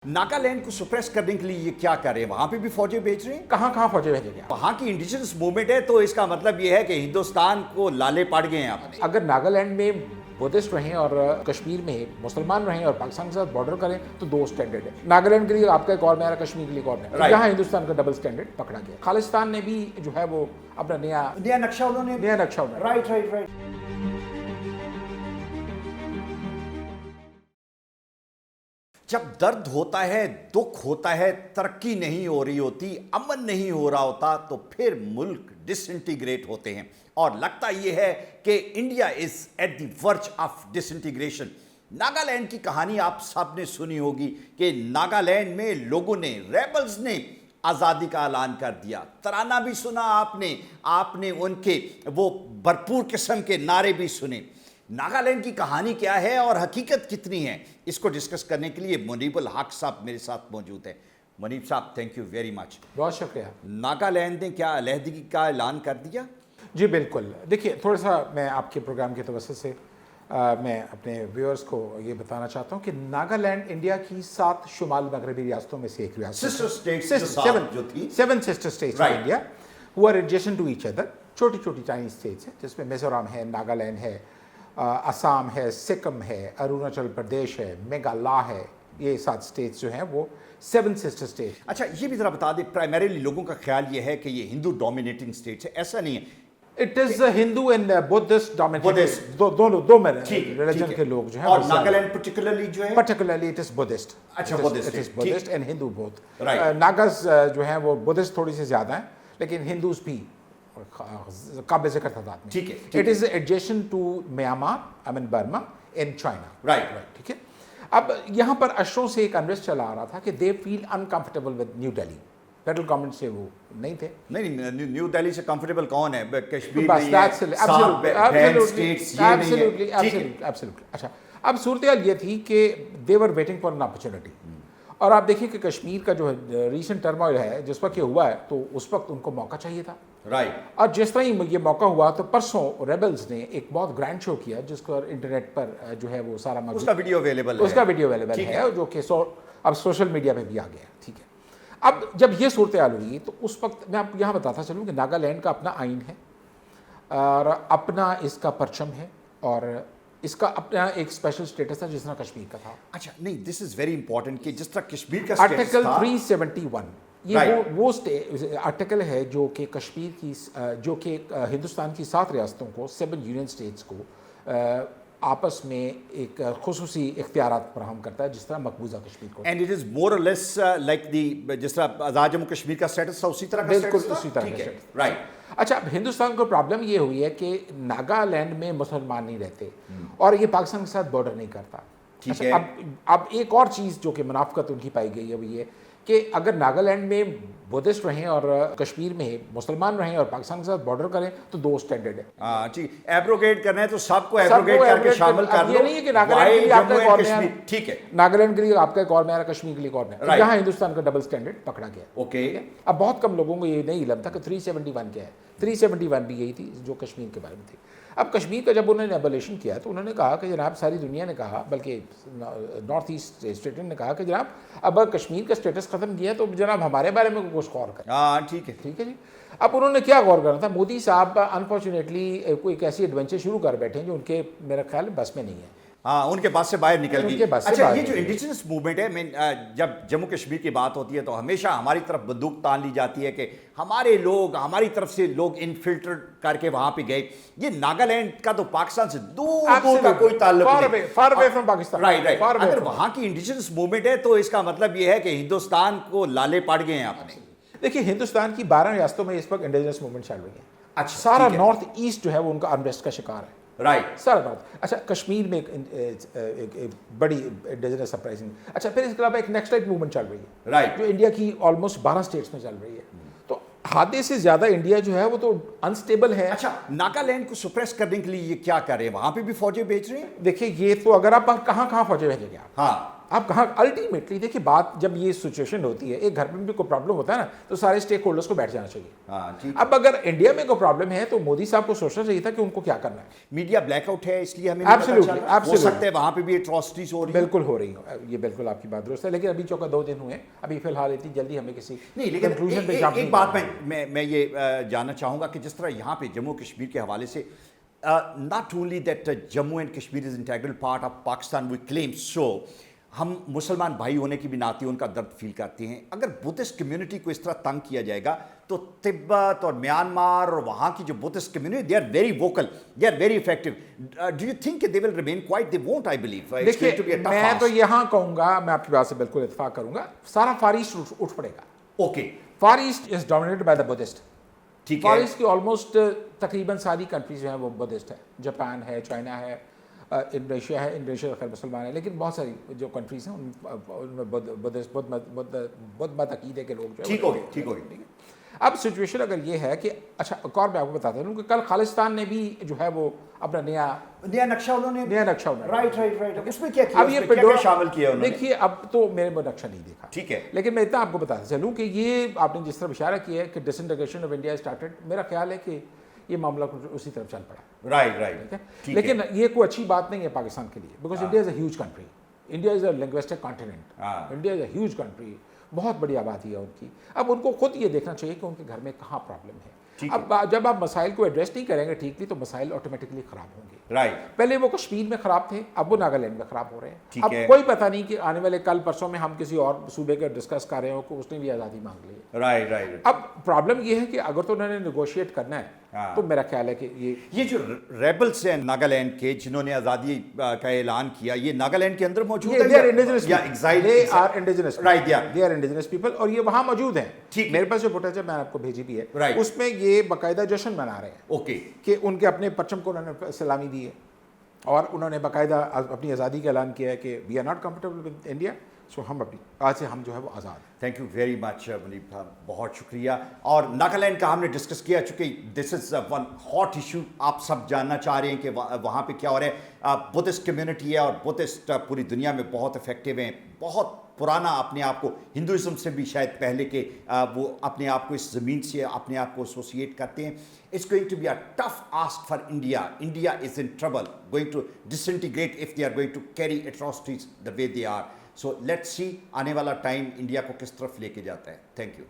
नागालैंड को सप्रेस करने के लिए ये क्या कर रहे हैं? वहां पे भी फौजें भेज रहे हैं? कहाँ फौजें भेजेंगे आप? वहां की इंडिजिनस मूवमेंट है, तो इसका मतलब ये है कि हिंदुस्तान को लाले पड़ गए हैं आपने। अगर नागालैंड में बुद्धिस्ट रहें और कश्मीर में मुसलमान रहें और पाकिस्तान के साथ बॉर्डर करें तो दो स्टैंडर्ड है। नागालैंड के लिए आपका एक और नया, कश्मीर के लिए एक और नया। यहाँ हिंदुस्तान का डबल स्टैंडर्ड पकड़ा गया। खालिस्तान ने भी जो है वो अपना नया नक्शा उन्होंने राइट। जब दर्द होता है, दुख होता है, तरक्की नहीं हो रही होती, अमन नहीं हो रहा होता, तो फिर मुल्क डिसइंटीग्रेट होते हैं। और लगता यह है कि India is at the verge of disintegration. Nagaland की कहानी आप सब ने सुनी होगी कि नागालैंड में लोगों ने, रेबल्स ने आज़ादी का ऐलान कर दिया। तराना भी सुना आपने उनके वो भरपूर किस्म के नारे भी सुने। नागालैंड की कहानी क्या है और हकीकत कितनी है, इसको डिस्कस करने के लिए मुनीबुल हक साहब मेरे साथ मौजूद हैं। मुनीब साहब, थैंक यू वेरी मच। बहुत शुक्रिया। नागालैंड ने क्या अलहदगी का ऐलान कर दिया? जी बिल्कुल। देखिए, थोड़ा सा मैं आपके प्रोग्राम की तवज्जो से मैं अपने व्यूअर्स को ये बताना चाहता हूँ कि नागालैंड इंडिया की 7 शुमाल मगरबी रियासतों में से एक रियासत है। Seven sister states of India who are adjacent to each other. छोटी छोटी चाइनीज स्टेट्स हैं जिसमें मिजोरम है, नागालैंड है, असम है, सिक्किम है, अरुणाचल प्रदेश है, मेघालय है। ये 7 स्टेट्स जो हैं वो 7 सिस्टर स्टेट। अच्छा, ये भी ज़रा बता दें, प्राइमरीली लोगों का ख्याल ये है कि ये हिंदू डोमिनेटिंग स्टेट्स है, ऐसा नहीं है। It is Hindu and Buddhist dominated, दो रिलीजन के लोग जो हैं। और नागालैंड पर्टिकुलरली जो है, पर्टिकुलरली इट इज बुद्धिस्ट। अच्छा, it is Buddhist and Hindu both. Nagas जो हैं वो बुद्धिस्ट थोड़ी सी ज्यादा हैं, लेकिन हिंदूज भी काबिल ज़िक्र तादाद में। ठीक है। It is adjacent to Myanmar, I mean Burma in China. Right. ठीक है। अब यहाँ पर अशरों से एक अनरेस्ट चला आ रहा था कि they feel uncomfortable with new Delhi. Federal government से वो नहीं थे। नहीं, न्यू दिल्ली से कंफर्टेबल कौन है? कश्मीर बस एब्सोल्युटली। अच्छा, अब सूरत ये थी कि they were waiting for an opportunity. और आप देखिए कि कश्मीर का जो रीसेंट टर्मोइल है, जिस वक्त ये हुआ है, तो उस वक्त उनको मौका चाहिए था। राइट। और जिस तरह ही ये मौका हुआ, तो परसों रेबल्स ने एक बहुत ग्रैंड शो किया जिसको इंटरनेट पर जो है वो सारा मौजूद, उसका वीडियो अवेलेबल है, जो कि अब सोशल मीडिया पे भी आ गया। ठीक है। अब जब ये सूरत हाल हुई तो उस वक्त मैं आप यहाँ बताता चलूँ कि नागालैंड का अपना आइन है और अपना इसका परचम है और इसका अपना एक स्पेशल स्टेटस था जिस तरह कश्मीर का था। अच्छा, नहीं, दिस इज वेरी इंपॉर्टेंट कि जिस तरह कश्मीर का आर्टिकल 371 ये वो आर्टिकल है जो कि कश्मीर की, जो कि हिंदुस्तान की 7 रियासतों को, 7 यूनियन स्टेट्स को आपस में एक खुसूसी इख्तियारात फराहम करता है, जिस तरह मकबूजा कश्मीर को। एंड इट इज मोर और लेस लाइक दी, जिस तरह आज़ाद जम्मू कश्मीर का स्टेटस था उसी तरह का, बिल्कुल उसी तरह का। राइट। अच्छा, अब हिंदुस्तान को प्रॉब्लम ये हुई है कि नागालैंड में मुसलमान नहीं रहते और ये पाकिस्तान के साथ बॉर्डर नहीं करता। ठीक है। अब एक और चीज़ जो कि मुनाफकत उनकी पाई गई है वो ये कि अगर नागालैंड में बुद्धिस्ट रहें और कश्मीर में मुसलमान रहें और पाकिस्तान के साथ बॉर्डर करें तो दो स्टैंडर्ड है। हाँ ठीक, एब्रोगेट करना है तो सबको एब्रोगेट करके शामिल कर लो। ये नहीं है कि नागालैंड के लिए आपका एक और नया, ठीक है, नागालैंड के लिए आपका एक और नया, कश्मीर के लिए एक और नया। यहाँ हिंदुस्तान का डबल स्टैंडर्ड पकड़ा गया। ओके। अब बहुत कम लोगों को ये नहीं इल्म था कि 371 क्या है। 371 भी यही थी जो कश्मीर के बारे में थी। अब कश्मीर का जब उन्होंने एबोलिशन किया तो उन्होंने कहा कि जनाब, सारी दुनिया ने कहा, बल्कि नॉर्थ ईस्ट स्टेट ने कहा कि जनाब अब कश्मीर का स्टेटस ख़त्म किया तो जनाब हमारे बारे में कुछ गौर करें। हाँ ठीक है जी। अब उन्होंने क्या गौर करना था? मोदी साहब अनफॉर्चुनेटली कोई एक ऐसी एडवेंचर शुरू कर बैठे हैं जो उनके, मेरा ख्याल बस में नहीं है। हाँ, उनके पास से बाहर निकल गई। अच्छा, ये जो इंडिजिनस मूवमेंट है, जब जम्मू कश्मीर की बात होती है तो हमेशा हमारी तरफ बंदूक तान ली जाती है कि हमारे लोग, हमारी तरफ से लोग इनफिल्टर करके वहां पे गए। ये नागालैंड का तो पाकिस्तान से दूर का कोई ताल्लुक नहीं, far away from Pakistan. Right. अगर वहां की इंडिजिनस मूवमेंट है तो इसका मतलब ये है कि हिंदुस्तान को लाले पड़ गए हैं आपने। देखिए, हिंदुस्तान की 12 रियासतों में इस वक्त इंडिजिनस मूवमेंट चल रही है। अच्छा, सारा नॉर्थ ईस्ट जो है वो उनका अनरेस्ट का शिकार है। राइट। सारा नॉर्थ। अच्छा, कश्मीर में एक बड़ी इंडिजिनस अपराइजिंग। अच्छा, फिर इसके अलावा एक नेक्स्ट राइट मूवमेंट चल रही है, राइट, जो इंडिया की ऑलमोस्ट 12 स्टेट्स में चल रही है। तो आधे से ज्यादा इंडिया जो है वो तो अनस्टेबल है। अच्छा, नागालैंड को सप्रेस करने के लिए ये क्या कर रहे हैं? वहां पे भी फौजें भेज रहे हैं? देखिए, ये तो अगर आप कहाँ फौजें भेजेंगे आप? हाँ آپ کہاں الٹیمیٹلی دیکھیے بات جب یہ سچویشن ہوتی ہے ایک گھر میں بھی کوئی پرابلم ہوتا ہے نا تو سارے اسٹیک ہولڈرس کو بیٹھ جانا چاہیے. اب اگر انڈیا میں کوئی پرابلم ہے تو مودی صاحب کو سوچنا چاہیے تھا کہ ان کو کیا کرنا ہے. میڈیا بلیک آؤٹ ہے اس لیے ہمیں ہو سکتا ہے وہاں پہ بھی اٹراسٹیز ہو رہی ہیں. بالکل ہو رہی ہیں, یہ بالکل آپ کی بات درست ہے, لیکن ابھی چونکہ 2 دن ہوئے ہیں, ابھی فی الحال اتنی جلدی ہمیں کسی نہیں. لیکن ایک بات میں یہ جاننا چاہوں گا کہ جس طرح یہاں پہ جموں کشمیر کے حوالے سے not only that Jammu and Kashmir is integral part of Pakistan we claim so, ہم مسلمان بھائی ہونے کی بھی ناطے ان کا درد فیل کرتے ہیں. اگر بدھسٹ کمیونٹی کو اس طرح تنگ کیا جائے گا تو تبت اور میانمار اور وہاں کی جو Buddhist community they are very vocal, they are very effective. Do you think they will remain quiet? They won't, I believe. دیکھیے میں تو یہاں کہوں گا, میں آپ کی بات سے بالکل اتفاق کروں گا, سارا فار ایسٹ اٹھ پڑے گا. Okay, far east is dominated by the Buddhist. ٹھیک فار ہے. ایسٹ کی آلموسٹ تقریباً ساری کنٹریز جو ہیں وہ بدھسٹ ہے. جاپان ہے, چائنا ہے, انڈونیشیا ہے. انڈونیشیا خیر مسلمان ہے, لیکن بہت ساری جو کنٹریز ہیں ان میں بدھ مت عقیدے کے لوگ جو ہیں. ٹھیک ہو گئی. اب سچویشن اگر یہ ہے کہ اچھا ایک اور میں آپ کو بتاتا ہوں کہ کل خالصتان نے بھی جو ہے وہ اپنا نیا نقشہ انہوں نے رائٹ اس میں کیا کیا, اب یہ شامل کیا انہوں نے. دیکھیے اب تو میں نے نقشہ نہیں دیکھا, ٹھیک ہے, لیکن میں اتنا آپ کو بتاتا چلوں کہ یہ آپ نے جس طرح اشارہ کیا ہے کہ ڈس انٹیگریشن آف انڈیا اسٹارٹڈ, میرا خیال ہے کہ یہ معاملہ اسی طرف چل پڑا. رائٹ. لیکن یہ کوئی اچھی بات نہیں ہے پاکستان کے لیے, because India is a huge country. India is a linguistic continent. India is a huge country, بہت بڑی آبادی ہے ان کی. اب ان کو خود یہ دیکھنا چاہیے کہ ان کے گھر میں کہاں پرابلم ہے. اب جب آپ مسائل کو ایڈریس نہیں کریں گے ٹھیکلی تو مسائل آٹومیٹکلی خراب ہوں گے. پہلے وہ کشمیر میں خراب تھے, اب وہ ناگالینڈ میں خراب ہو رہے ہیں. اب کوئی پتہ نہیں کہ آنے والے کل پرسوں میں ہم کسی اور صوبے کا ڈسکس کر رہے ہوں کہ اس نے بھی آزادی مانگ لی. رائٹ. اب پرابلم یہ ہے کہ اگر تو انہوں نے نیگوشیٹ کرنا ہے تو میرا خیال ہے کہ یہ جو ریبلز ہیں ناگالینڈ کے جنہوں نے آزادی کا اعلان کیا, یہ ناگالینڈ کے اندر موجود ہیں. they are indigenous people اور یہ وہاں موجود ہیں. میرے پاس جو فوٹیج ہے میں آپ کو بھیجی بھی ہے, اس میں یہ باقاعدہ جشن منا رہے ہیں کہ ان کے اپنے پرچم کو انہوں نے سلامی دی ہے اور انہوں نے باقاعدہ اپنی آزادی کا اعلان کیا ہے کہ we are not comfortable with India, so ہم اپنی آج سے ہم جو ہے وہ آزاد ہیں. تھینک یو ویری مچ منیب صاحب, بہت شکریہ. اور ناگالینڈ کا ہم نے ڈسکس کیا, چونکہ دس از ون ہاٹ ایشو, آپ سب جاننا چاہ رہے ہیں کہ وہاں پہ کیا ہو رہا ہے. بدھسٹ کمیونٹی ہے اور بدھسٹ پوری دنیا میں بہت افیکٹو ہیں, بہت پرانا اپنے آپ کو ہندوازم سے بھی شاید پہلے کے وہ اپنے آپ کو اس زمین سے اپنے آپ کو ایسوسیٹ کرتے ہیں. It's going to be a tough ask for India. India is in trouble, going to disintegrate if they are going to carry atrocities the way they are. So let's see آنے والا time India کو کس طرف لے کے جاتا ہے. Thank you.